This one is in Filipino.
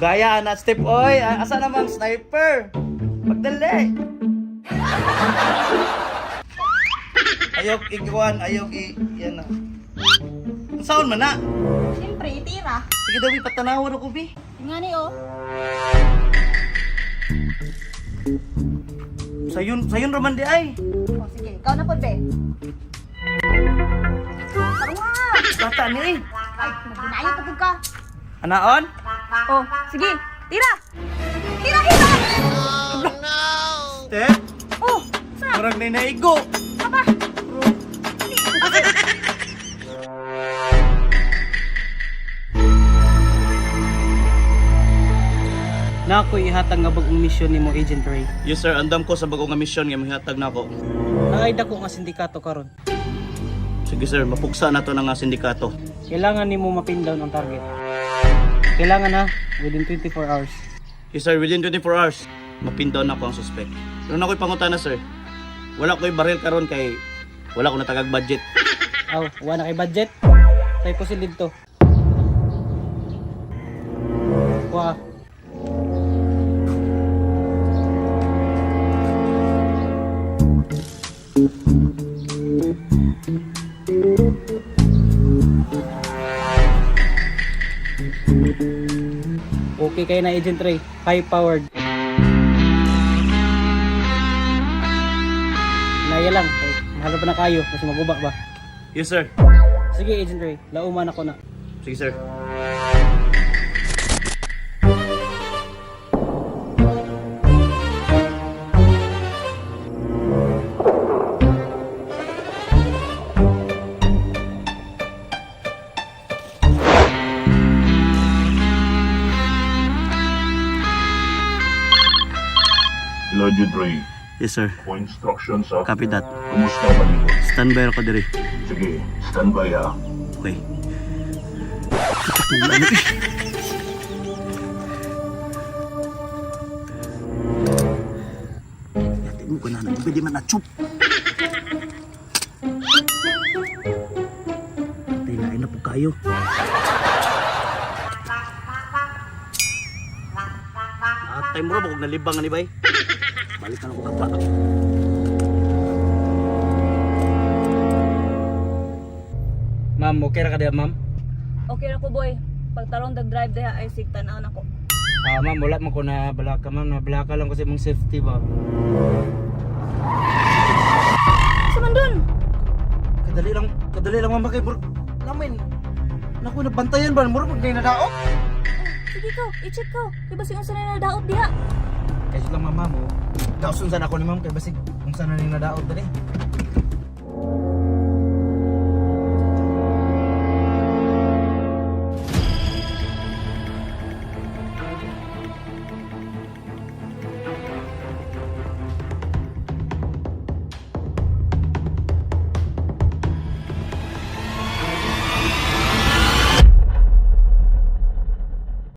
Gaya na step oy, asa namang sniper? Pagdali. Ayok ikuan, yan na. Saan man na? Siyempre, tira. Sige daw, patanawan ako, bi. Nga ni, oh. Sayon raman di ay. Oh, sige. Ikaw na po, be. Taro nga. Bata ni eh. Ay, magdinayo pagod ka. Anaon? Oh, sige. Tira! Tira, tira! Step? Oh, saan? Parang ninaigo. Aba! Na ako ihatag nga bagong misyon nimo, Agent Ray. Yes sir, andam ko sa bagong nga misyon nga mahihatag na ako. Naay dako nga sindikato karon. Sige sir, mapuksa na to ng nga sindikato. Kailangan nimo mapin-down ang target. Kailangan na within 24 hours. Yes sir, within 24 hours, mapindown na ako ang suspect. Pero na ko'y pangutana sir, wala ko'y baril karon kay wala ko natagag budget. Aw, wala na kay budget. Tay ko silid to. Wa. Okay kayo na, Agent Ray. High powered. Naya lang. Eh, mahalo pa na kayo. Kasi magubak ba? Yes sir. Sige, Agent Ray. Lauman ako na. Sige sir. Hello, Agent Ray. Yes sir. Po instructions ha. Copy that. Kumusta ang malibot? Standby ako diri. Sige, standby ha. Okay. Natin mo ko na pwede man na chup. Tayo na po kayo. Atay mo rin, huwag nalibang nga ni bay. Balik na ako kapa. Ma'am, okay ra ka diha, ma'am? Okay na ko, boy. Pagtarong dag-drive diha ay sigtan na ako. Ma'am, wala man ko na balaka, ma'am. Nabalaka lang ko sa imong safety ba? Saman dun! Kadali lang mama kay Murag. Namin. Naku, nabantayan ba? Murag, huwag na nadaot. Sige ko, i-check ko. Kaya ba siya na nadaot diha? Kasi lang, ma'am, mo. Kausun sana ako ni ma'am, kaya basig kung sana ni nadaot dali.